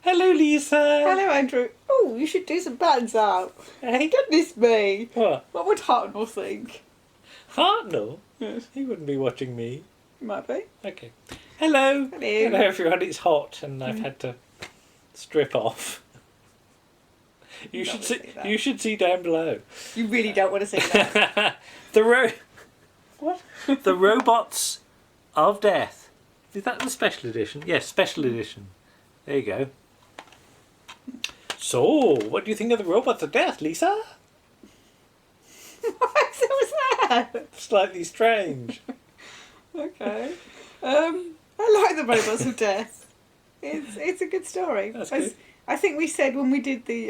Hello, Lisa. Hello, Andrew. Oh, you should do some bands out. Hey. Goodness me. What? What would Hartnell think? Hartnell? Yes, He wouldn't be watching me. he might be. Okay. Hello. Hello. Hello, everyone. It's hot and I've had to strip off. You should see. You should see down below. You really don't want to see that. What? The Robots of Death. Is that the special edition? Yes, special edition. There you go. So, what do you think of the Robots of Death, Lisa? What was that? Slightly strange. Okay. I like the Robots of Death. It's a good story. That's good. I think we said when we did the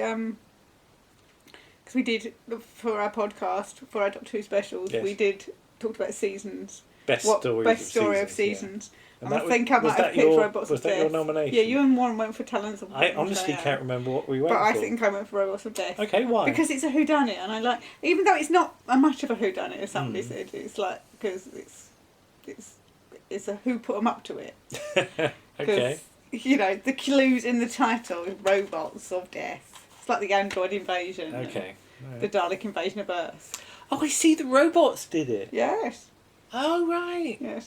because we did for our podcast for our Doctor Who specials, yes. we did talked about seasons. Best story of seasons. Yeah. And I think I might have picked Robots of Death. Was that your nomination? Yeah, you and Warren went for Talons. I honestly can't remember what we went for. But I think I went for Robots of Death. Okay, why? Because it's a whodunit, and I like, even though it's not much of a whodunit, as somebody said, it's like because it's a who put them up to it. Okay. You know, the clues in the title is Robots of Death. It's like the Android invasion. Okay. Right. The Dalek invasion of Earth. Oh, I see. The robots did it. Yes. Oh, right. Yes.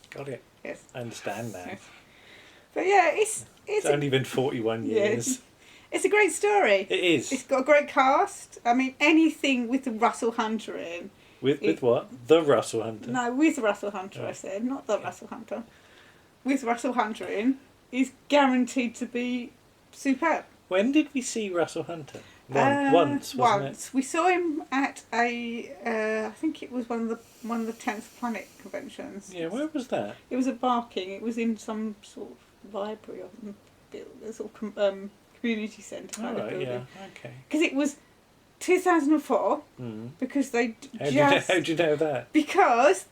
Got it. Yes. I understand now. Yes. But yeah, it's only been 41 years. Yes. It's a great story. It is. It's got a great cast. I mean, anything with the Russell Hunter in. With what? The Russell Hunter? No, with Russell Hunter, I said. Not the Russell Hunter. With Russell Hunter in, he's guaranteed to be superb. When did we see Russell Hunter? Once, wasn't it? We saw him at I think it was one of the 10th Planet conventions. Yeah, where was that? It was at Barking. It was in some sort of library or a sort of community centre kind of building. Yeah, okay. Because it was 2004. Because they How'd you know that? Because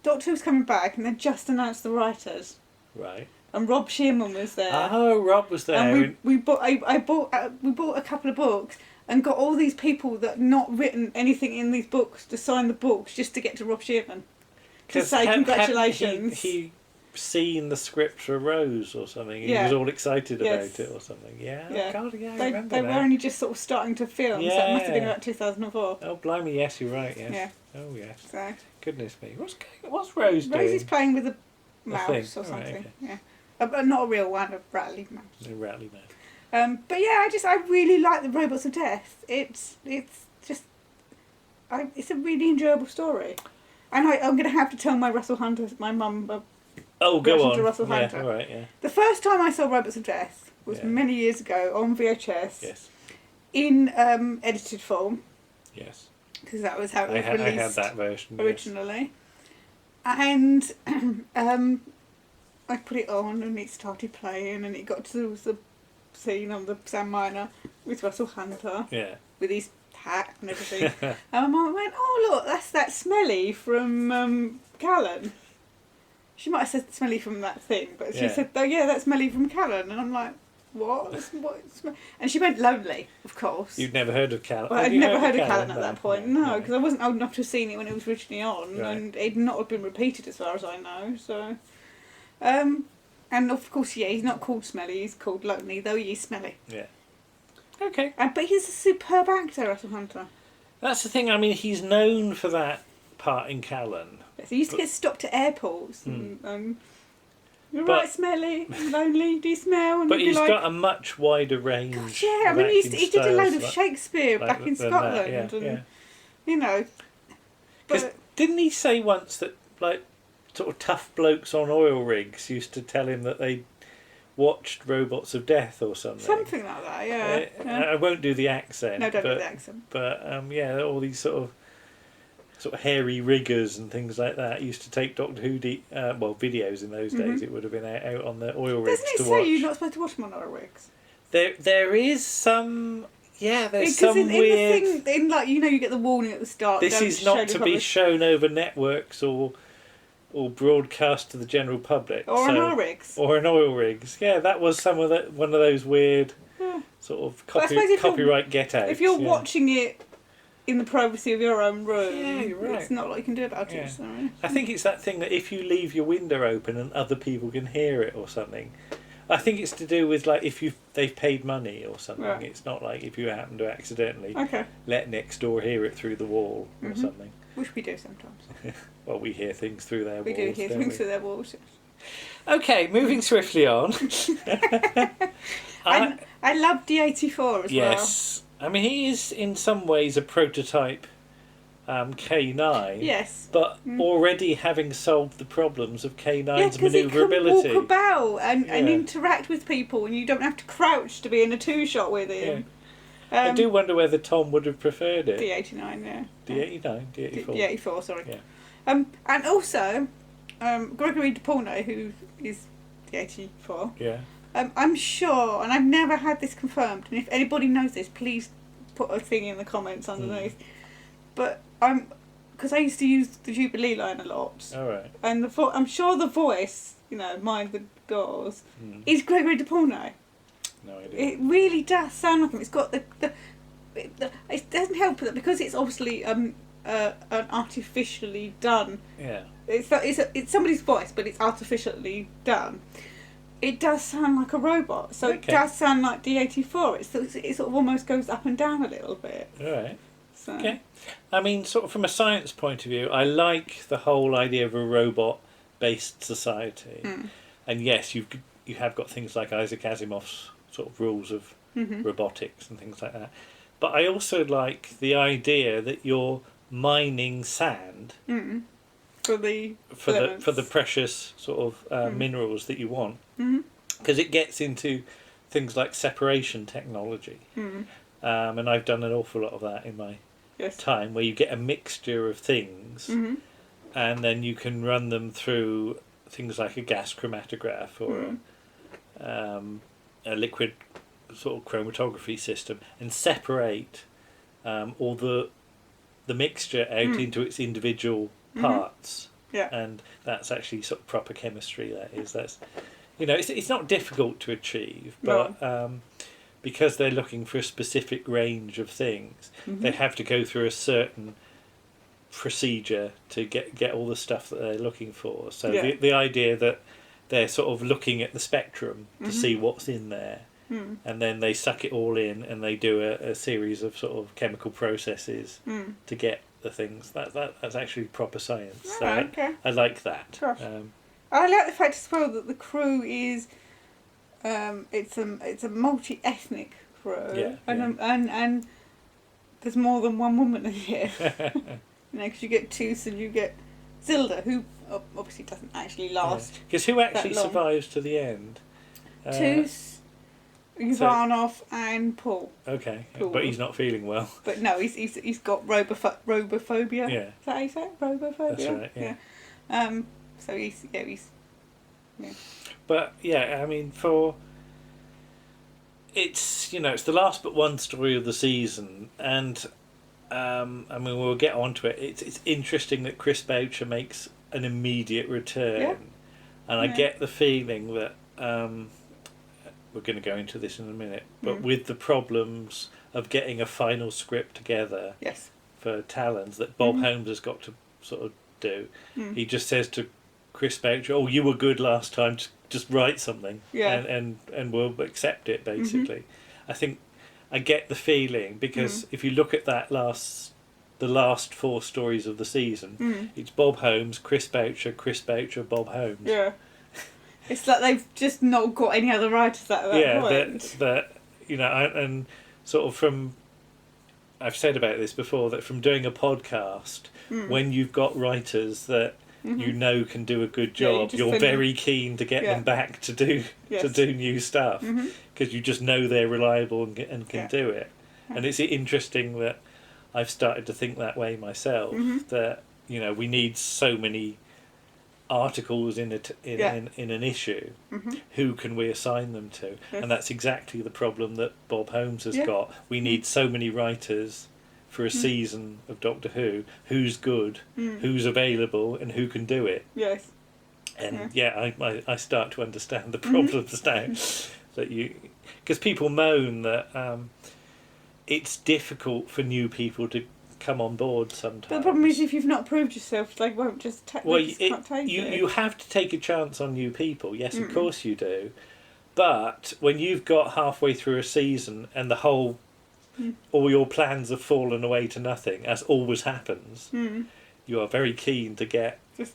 Doctor Who was coming back and they just announced the writers. Right. And Rob Shearman was there. Oh, Rob was there. And we bought a couple of books and got all these people that not written anything in these books to sign the books just to get to Rob Shearman to say congratulations. He seen the script for Rose or something. He was all excited about it or something. Yeah. Yeah. God, yeah. I They remember were that. only just sort of starting to film, so it must have been about 2004. Oh, blimey! Yes, you're right. Yes. Yeah. Oh, yes. So. Goodness me! What's Rose doing? Rose is playing with a mouse or something. Right, okay. Yeah. But not a real one, a rattly mouse. A rattly mouse. But yeah, I really like the Robots of Death. It's just, it's a really enjoyable story, and I'm going to have to tell my Russell Hunter, my mum. Oh, go on. To Russell Hunter. All right, yeah. The first time I saw Robots of Death was many years ago on VHS. Yes. In edited form. Yes. Because that was how it was released. I had that version originally, and I put it on and it started playing and it got to the scene on the Sam Minor with Russell Hunter. Yeah. With his hat and everything. And my mum went, "Oh look, that's that Smelly from Callan." She might have said Smelly from that thing, but she said, "Oh yeah, that's Smelly from Callan." And I'm like, "What?" And she went Lonely, of course. You'd never heard of Callan? Well, I'd never heard of Callan at that point. No, because I wasn't old enough to have seen it when it was originally on, and it'd not have been repeated as far as I know. So, and of course, he's not called Smelly. He's called Lonely, though he's smelly. Yeah. Okay. But he's a superb actor, Russell Hunter. That's the thing. I mean, he's known for that part in Callan. Yes, he used to get stopped at airports and you're right, Smelly, lonely, do you smell? And but he's like, got a much wider range. Gosh, yeah, I mean, he did a load of Shakespeare back in Scotland, you know. Because didn't he say once that, like, sort of tough blokes on oil rigs used to tell him that they watched Robots of Death or something? Something like that, yeah. I won't do the accent. No, don't do the accent. But all these sort of hairy riggers and things like that used to take Doctor Who videos in those days. It would have been out on the oil rigs to watch. Doesn't it say you're not supposed to watch them on oil rigs? There is some. Yeah, there's some in weird. The thing, you get the warning at the start. This is not to be shown over networks or broadcast to the general public. Or on oil rigs. Or in oil rigs. Yeah, that was one of those weird sort of copyright get-outs. If you're watching it in the privacy of your own room, you're right. It's not a lot you can do about it. So. I think it's that thing that if you leave your window open and other people can hear it or something, I think it's to do with like if they've paid money or something. Right. It's not like if you happen to accidentally Okay. let next door hear it through the wall or something. Which we do sometimes. Well, we hear things through their We walls. do hear don't things we? through their walls. Okay, moving swiftly on. I love D84 as Yes. I mean, he is in some ways a prototype K9. Yes. But already having solved the problems of K9's well. Yeah, because he can manoeuvrability. walk about and interact with people, and you don't have to crouch to be in a two-shot with him. I do wonder whether Tom would have preferred it. D89, yeah. D89, D84. D84, sorry. Yeah. And also, Gregory DePaulno, who is D84. Yeah. I'm sure, and I've never had this confirmed, and if anybody knows this, please put a thing in the comments underneath. But because I used to use the Jubilee line a lot. All right. And I'm sure the voice, Mind the Doors, is Gregory DePaulno. No idea. It really does sound like him. It's got it doesn't help that because it's obviously an artificially done. Yeah. It's somebody's voice, but it's artificially done. It does sound like a robot, so it does sound like D84. It sort of almost goes up and down a little bit. All right. So. Okay. I mean, sort of from a science point of view, I like the whole idea of a robot-based society. And yes, you have got things like Isaac Asimov's sort of rules of robotics and things like that. But I also like the idea that you're mining sand for the precious sort of minerals that you want, because it gets into things like separation technology, and I've done an awful lot of that in my time, where you get a mixture of things, and then you can run them through things like a gas chromatograph or a liquid sort of chromatography system, and separate all the mixture out into its individual parts. Yeah. And that's actually sort of proper chemistry. That's it's not difficult to achieve, but because they're looking for a specific range of things, they have to go through a certain procedure to get all the stuff that they're looking for. So the idea that they're sort of looking at the spectrum to see what's in there, and then they suck it all in, and they do a series of sort of chemical processes to get the things. That's actually proper science. So I like that. I like the fact as well that the crew is it's a multi-ethnic crew, and there's more than one woman in here. Because you get Toos and you get Zilda, who obviously doesn't actually last. Because who actually survives to the end? Toos, Ivanov, and Paul. Okay, Paul. But he's not feeling well. But no, he's got robophobia. Yeah. Is that how you say it? Robophobia. That's right. Yeah. So he's. But yeah, I mean, it's the last but one story of the season, and I mean we'll get onto it. It's interesting that Chris Boucher makes an immediate return, and I get the feeling that we're going to go into this in a minute, but with the problems of getting a final script together for Talons that Bob Holmes has got to sort of do, he just says to Chris Boucher, "Oh, you were good last time. Just write something, and we'll accept it." Basically, I think I get the feeling because if you look at the last four stories of the season, it's Bob Holmes, Chris Boucher, Bob Holmes. Yeah, it's like they've just not got any other writers at that point. that and sort of from I've said about this before that from doing a podcast, when you've got writers that can do a good job, you're very keen to get them back to do new stuff because you just know they're reliable and can do it. And it's interesting that I've started to think that way myself, that we need so many articles in an issue. Who can we assign them to? And that's exactly the problem that Bob Holmes has got. We need so many writers for a season of Doctor Who. Who's good, who's available, and who can do it. Yes. And I start to understand the problems now. That because people moan that it's difficult for new people to come on board sometimes. But the problem is if you've not proved yourself, they won't just can't take it. You have to take a chance on new people. Yes, of course you do. But when you've got halfway through a season and all your plans have fallen away to nothing, as always happens, you are very keen to get Just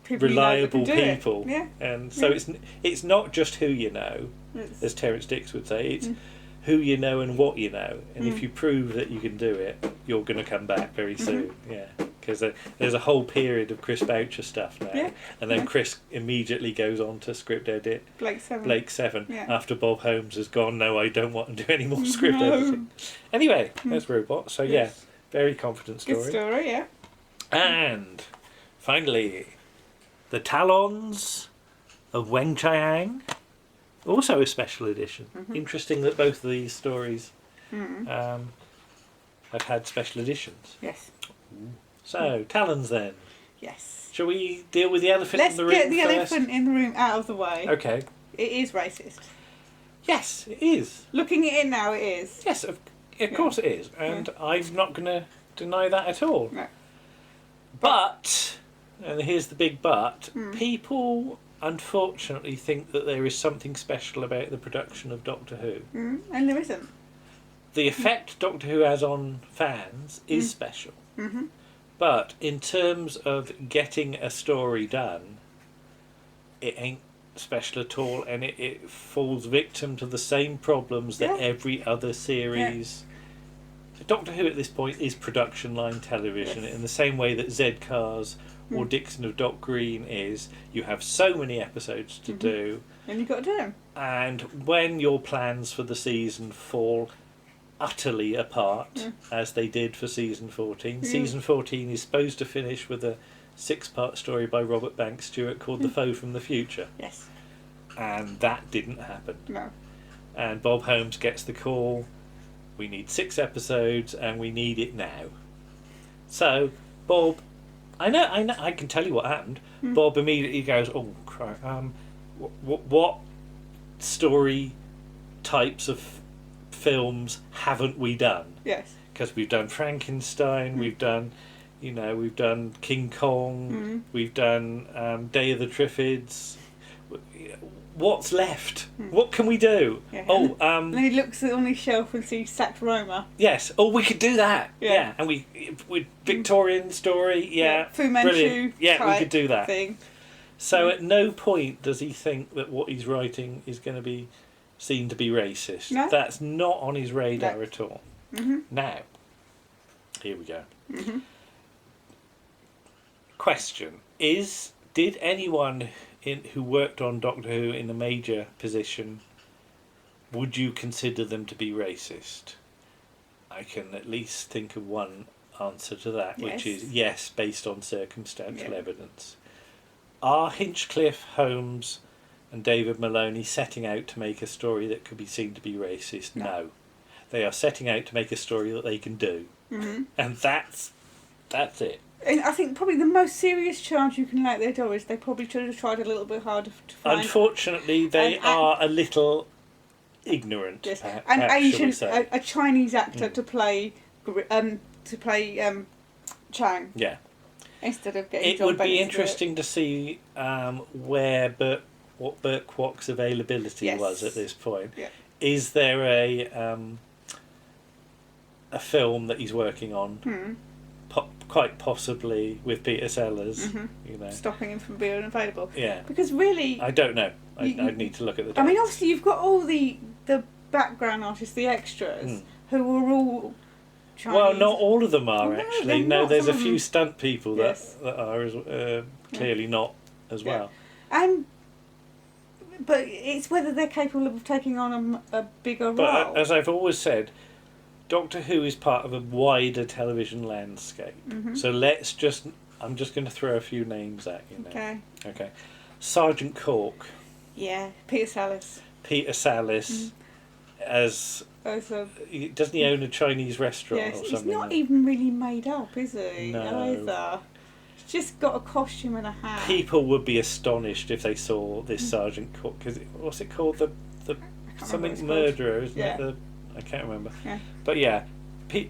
people reliable you know that can do people. it. Yeah. And so it's not just who you know, as Terence Dicks would say, it's who you know and what you know. And if you prove that you can do it, you're going to come back very soon. Yeah. Because there's a whole period of Chris Boucher stuff now. And then Chris immediately goes on to script edit Blake Seven. after Bob Holmes has gone, no, I don't want to do any more script editing. Anyway, there's Robot. So very confident story. Good story, yeah. And finally, the Talons of Weng-Chiang, also a special edition. Interesting that both of these stories have had special editions. Yes. So, Talons then. Yes. Shall we deal with the elephant in the room Let's get the first? elephant in the room out of the way. Okay. It is racist. Yes, it is. Looking at it now, it is. Yes, of course it is. And I'm not going to deny that at all. No. But, and here's the big but, people unfortunately think that there is something special about the production of Doctor Who. And there isn't. The effect Doctor Who has on fans is special. But in terms of getting a story done, it ain't special at all, and it falls victim to the same problems that every other series... Doctor Who at this point is production line television in the same way that Z-Cars or Dixon of Dock Green is. You have so many episodes to do. And you've got to do them. And when your plans for the season fall utterly apart, as they did for season 14. Season 14 is supposed to finish with a 6-part story by Robert Banks Stewart called The Foe from the Future. Yes. And that didn't happen. No. And Bob Holmes gets the call, we need 6 episodes and we need it now. So, Bob, I know, I can tell you what happened. Bob immediately goes, oh, crap, what story types of films haven't we done? Yes. Because we've done Frankenstein, we've done King Kong, we've done Day of the Triffids. What's left? What can we do? Yeah. And then he looks on his shelf and sees Sacked Roma. yes. Oh, we could do that. Yeah. And with Victorian story. Yeah. Fu Manchu. Brilliant. Yeah, we could do that. Thing. So at no point does he think that what he's writing is going to be seen to be racist. No. That's not on his radar at all. Now, here we go. Question: did anyone who worked on Doctor Who in a major position, would you consider them to be racist? I can at least think of one answer to that, which is yes, based on circumstantial evidence. Are Hinchcliffe, Holmes and David Maloney setting out to make a story that could be seen to be racist? No. They are setting out to make a story that they can do. And that's it. And I think probably the most serious charge you can lay at their door is they probably should have tried a little bit harder to find... Unfortunately, they are a little ignorant, Yes. perhaps, An Asian, shall we say. a Chinese actor to play Chang. Yeah. Instead of getting It John would be Bates to do it. interesting to see what Burt Kwok's availability was at this point. Yeah. Is there a film that he's working on, quite possibly with Peter Sellers, you know, stopping him from being available? Yeah. Because really... I don't know. I'd need to look at the I mean, dates. obviously you've got all the background artists, the extras, who are all Chinese. Well, not all of them are, Well, no, actually. they're No, not. there's a Some of few them- stunt people Yes. that are clearly not as well. But it's whether they're capable of taking on a bigger But role. as I've always said, Doctor Who is part of a wider television landscape. So I'm just going to throw a few names at you now. Okay. Sergeant Cork, Yeah, Peter Sallis. Peter Sallis, doesn't he own a Chinese restaurant Yes, or he's something? not even really made up, is he? No. Either. He's just got a costume and a hat. People would be astonished if they saw this Sergeant Cork. What's it called? The something murderer, isn't it? I can't remember. Yeah. But yeah, Peter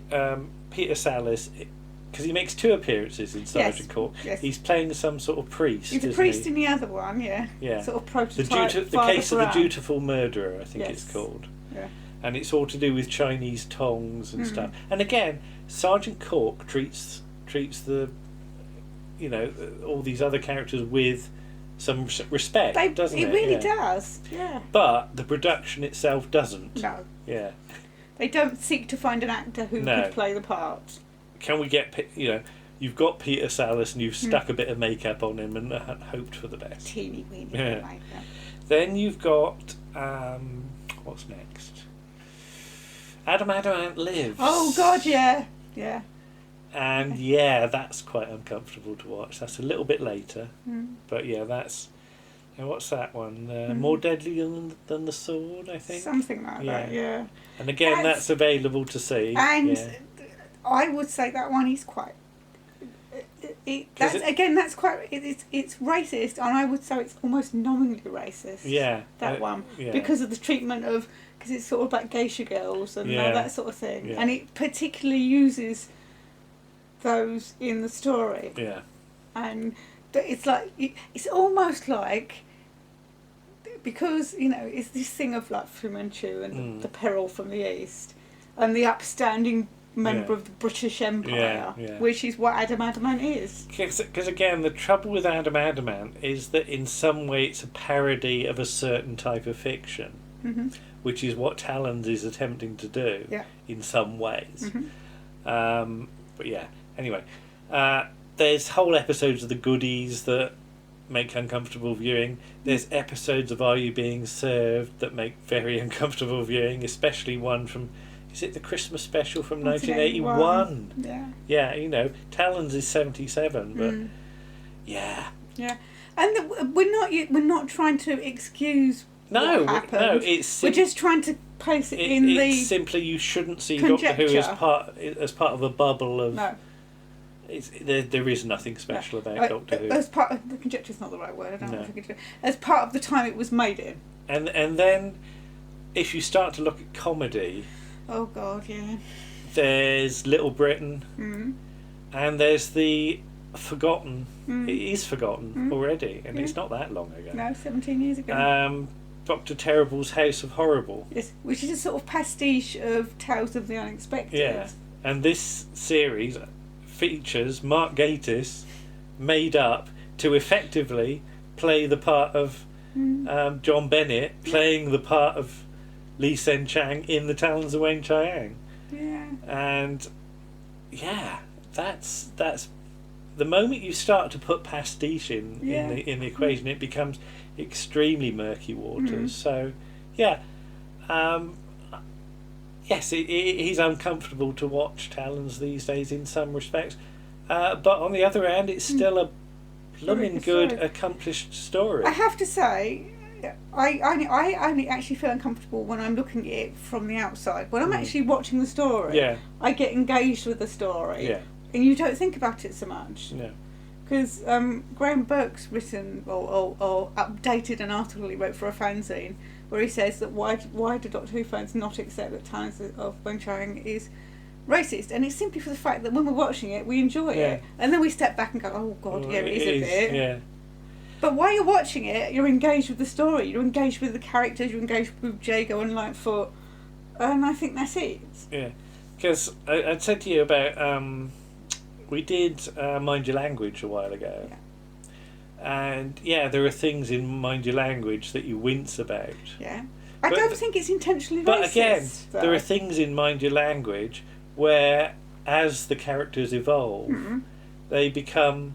Sallis because he makes 2 appearances in Sergeant Cork. Yes. He's playing some sort of priest. He's a priest in the other one, yeah. Yeah. Sort of prototype. The Case of the Dutiful Murderer, I think it's called. Yeah. And it's all to do with Chinese tongs and stuff. And again, Sergeant Cork treats the, you know, all these other characters with some respect, doesn't it? It really does, yeah. But the production itself doesn't. No. Yeah. They don't seek to find an actor who could play the part. Can we get, you know, you've got Peter Sallis and you've stuck a bit of makeup on him and hoped for the best. Teeny weeny makeup. Then you've got, what's next? Adam Adamant Lives. Oh, God, yeah. Yeah. And yeah, that's quite uncomfortable to watch. That's a little bit later. But yeah, that's... And what's that one? More Deadly than the Sword, I think? Something like that, yeah. And again, that's available to see. And I would say that one is quite... That's quite... It's racist, and I would say it's almost knowingly racist. Yeah. That one. Yeah. Because of the treatment of... Because it's sort of about geisha girls and all that sort of thing. Yeah. And it particularly uses those in the story. Yeah. And it's like... It's almost like... Because, you know, it's this thing of like Fu Manchu and the peril from the East and the upstanding member of the British Empire, which is what Adam Adamant is. Because again, the trouble with Adam Adamant is that in some way it's a parody of a certain type of fiction, which is what Talons is attempting to do in some ways. But yeah, anyway, there's whole episodes of The Goodies that make uncomfortable viewing. There's episodes of Are You Being Served that make very uncomfortable viewing, especially one from... Is it the Christmas special from 1981? Yeah. Yeah, you know, Talons is 77, but yeah. Yeah, and we're not trying to excuse what happened. No, we're just trying to place it in the... It's simply you shouldn't see Doctor Who as part of a bubble of... No. There is nothing special about Doctor Who. As part of the conjecture is not the right word. I don't know if I could do it. As part of the time it was made in. And then, if you start to look at comedy, oh God, yeah. There's Little Britain, and there's the forgotten. It is forgotten already, and it's not that long ago. No, 17 years ago. Dr. Terrible's House of Horrible. Yes, which is a sort of pastiche of Tales of the Unexpected. Yeah, and this series features Mark Gatiss made up to effectively play the part of John Bennett playing the part of Lee Sen Chang in the Talons of Weng-Chiang. Yeah. And yeah, that's the moment you start to put pastiche in the equation, it becomes extremely murky waters. So yeah, yes, he's uncomfortable to watch Talons these days in some respects, but on the other hand, it's still a blooming good, accomplished story. I have to say, I only actually feel uncomfortable when I'm looking at it from the outside. When I'm actually watching the story, I get engaged with the story, and you don't think about it so much. Yeah. Because Graham Burke's written or updated an article he wrote for a fanzine where he says that why do Doctor Who fans not accept that Talons of Weng-Chiang is racist? And it's simply for the fact that when we're watching it, we enjoy it, and then we step back and go, oh God, it is a bit. Yeah. But while you're watching it, you're engaged with the story, you're engaged with the characters, you're engaged with Jago and Lightfoot, and I think that's it. Yeah, because I said to you about we did Mind Your Language a while ago. Yeah. And yeah, there are things in Mind Your Language that you wince about. Yeah. I don't think it's intentionally racist. But again, there are things in Mind Your Language where, as the characters evolve, they become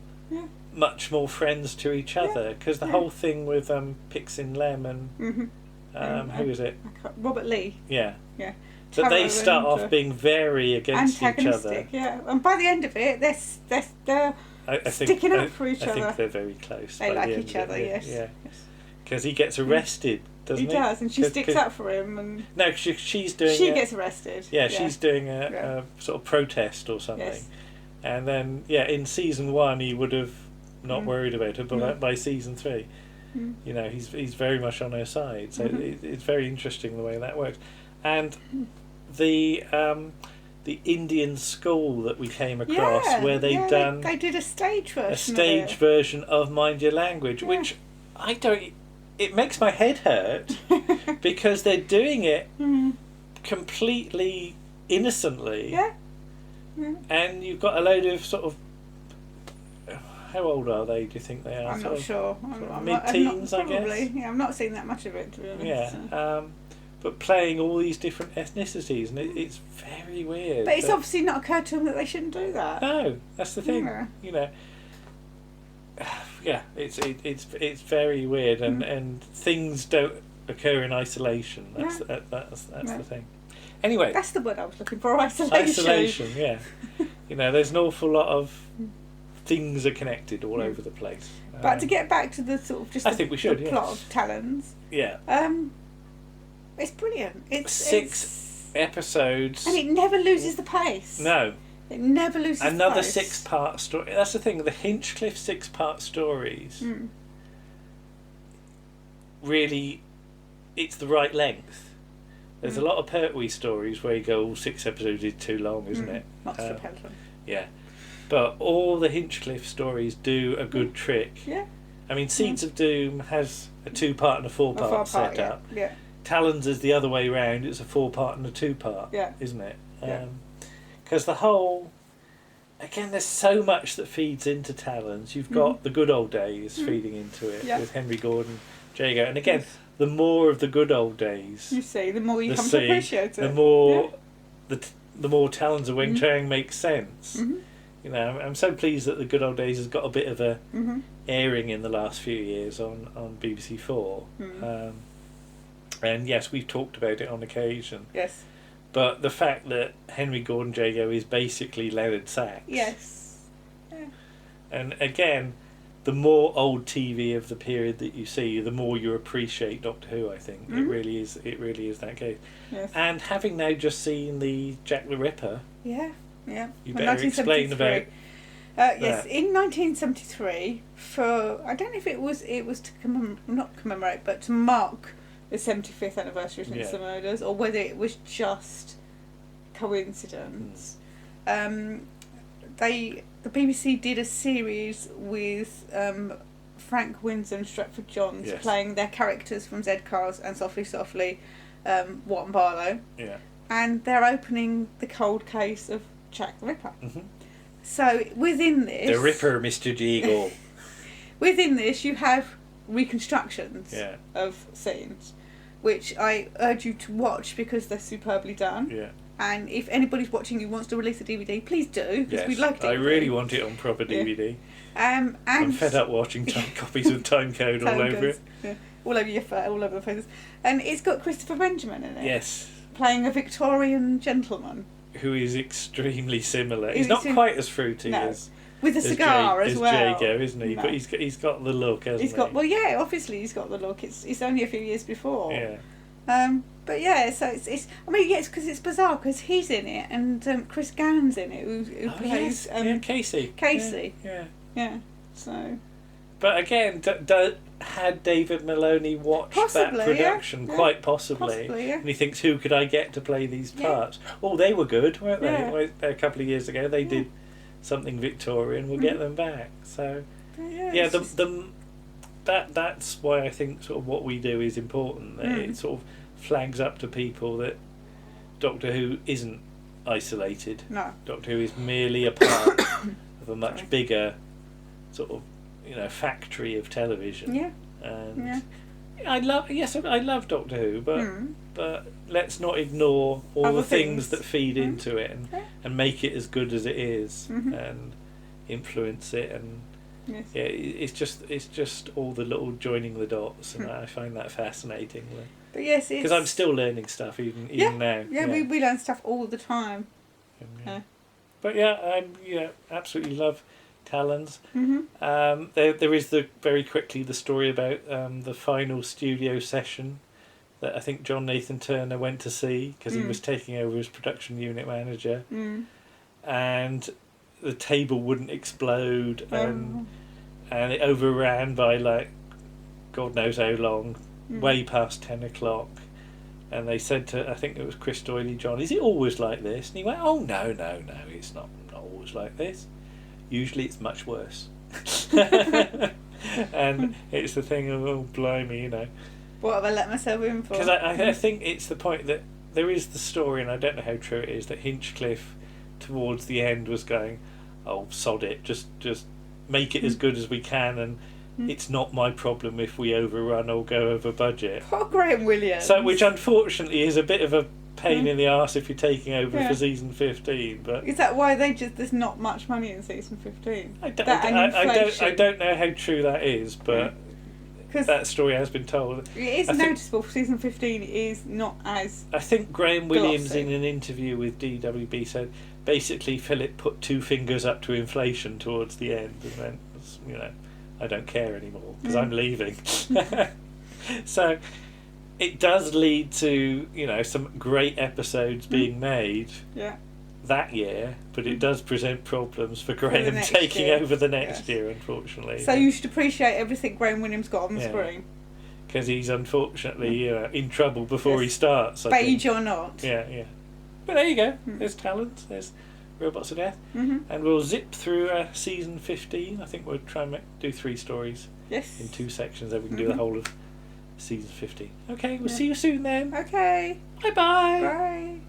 much more friends to each other. Because the whole thing with Pixin Lem and who is it? Robert Lee. Yeah. Yeah. That they start off being very against each other. Yeah, and by the end of it, they're sticking up for each other. I think they're very close. They like each other, yes. Yeah, because he gets arrested, doesn't he? He does, and she sticks up for him. And no, she's doing. She gets arrested. Yeah, she's doing a sort of protest or something, and then in season 1 he would have not worried about her, but by season 3, you know, he's very much on her side. So it's very interesting the way that works, and the the Indian school that we came across, where they'd done they did a stage version of Mind Your Language, which I don't. It makes my head hurt because they're doing it completely innocently. Yeah. And you've got a load of sort of. How old are they? Do you think they are? I'm not sure. I'm mid-teens, not, I guess. Probably. Yeah, I've not seen that much of it, to be honest. Yeah. So. But playing all these different ethnicities, and it's very weird. But it's obviously not occurred to them that they shouldn't do that. No, that's the thing. Yeah. You know. Yeah, it's very weird, and things don't occur in isolation. That's the thing. Anyway, that's the word I was looking for. Isolation. Isolation. Yeah. There's an awful lot of things are connected all over the place. But to get back to the sort of just the plot of Talons. Yeah. It's brilliant. It's 6 episodes, and it never loses the pace. No. It never loses another the pace. 6-part story. That's the thing. The Hinchcliffe 6-part stories. Really, it's the right length. There's a lot of Pertwee stories where you go, 6 episodes is too long, isn't it? Monster Pendulum. Yeah. But all the Hinchcliffe stories do a good trick. Yeah. I mean, Seeds of Doom has a 2-part and a 4-part setup. Yeah. Talons is the other way round. It's a 4-part and a 2-part. Yeah. Isn't it? Because the whole... Again, there's so much that feeds into Talons. You've got the good old days feeding into it with Henry Gordon, Jago. And again, the more of the good old days... You see, the more you come to appreciate it. The more... The more Talons of Weng-Chiang makes sense. I'm so pleased that the good old days has got a bit of a airing in the last few years on BBC 4. And yes, we've talked about it on occasion. Yes. But the fact that Henry Gordon Jago is basically Leonard Sachs. Yes. Yeah. And again, the more old TV of the period that you see, the more you appreciate Doctor Who, I think. It really is that case. Yes. And having now just seen the Jack the Ripper. Yeah. You better explain about yes, in 1973, for I don't know if it was to not commemorate, but to mark the 75th anniversary of the murders, or whether it was just coincidence. The BBC did a series with Frank Windsor and Stretford Johns playing their characters from Z Cars and Softly Softly, Watt and Barlow. Yeah. And they're opening the cold case of Jack the Ripper. So within this... The Ripper, Mr. Jeagle. Within this, you have reconstructions of scenes, which I urge you to watch because they're superbly done. Yeah. And if anybody's watching who wants to release a DVD, please do, because we'd like to. I really want it on proper DVD. And I'm fed up watching copies with time code all over it. Yeah. All over the faces. And it's got Christopher Benjamin in it. Yes. Playing a Victorian gentleman. Who is extremely similar. He's not quite as fruity as... With a cigar as well. Jago, isn't he? No. But he's got the look, hasn't he? Well, yeah, obviously he's got the look. It's only a few years before. Yeah. But yeah, so it's. I mean, yes, because it's bizarre because he's in it and Chris Gann's in it who plays Casey. Casey. Yeah. So. But again, had David Maloney watched that production? Quite possibly. And he thinks, who could I get to play these parts? Oh, they were good, weren't they? A couple of years ago, they did something Victorian. We'll get them back. So, that's why I think sort of what we do is important. That it sort of flags up to people that Doctor Who isn't isolated. No. Doctor Who is merely a part of a much bigger sort of factory of television. Yeah. And I love Doctor Who, but let's not ignore all other the things that feed into it and make it as good as it is and influence it and it's just all the little joining the dots and I find that fascinating. But yes, because I'm still learning stuff even now. Yeah, we learn stuff all the time. But I absolutely love Talons. There is the story about the final studio session that I think John Nathan Turner went to see because he was taking over as production unit manager, and the table wouldn't explode and it overran by like God knows how long, way past 10 o'clock. And they said to, I think it was Chris Doyley John, is it always like this? And he went, oh, no, it's not always like this. Usually it's much worse. And it's the thing of, oh, blimey, you know. What have I let myself in for? Because I think it's the point that there is the story, and I don't know how true it is, that Hinchcliffe towards the end was going, oh, sod it, just make it as good as we can, and it's not my problem if we overrun or go over budget. Poor Graham Williams. So, which unfortunately is a bit of a pain in the arse if you're taking over for season 15. But is that why there's not much money in season 15? I don't know how true that is, but that story has been told. It is noticeable for season 15. It is not as. I think Graham Williams glossy. in an interview with DWB said basically Philip put 2 fingers up to inflation towards the end and went, you know, I don't care anymore because I'm leaving. So it does lead to, you know, some great episodes being made that year, but it does present problems for Graham taking over the next year, unfortunately. So you should appreciate everything Graham Williams got on the screen. Because he's unfortunately in trouble before he starts. Beige or not. Yeah. But there you go. There's Talons. There's Robots of Death. And we'll zip through season 15. I think we'll try and do 3 stories in 2 sections, then we can do the whole of season 15. Okay, we'll see you soon then. Okay. Bye-bye. Bye.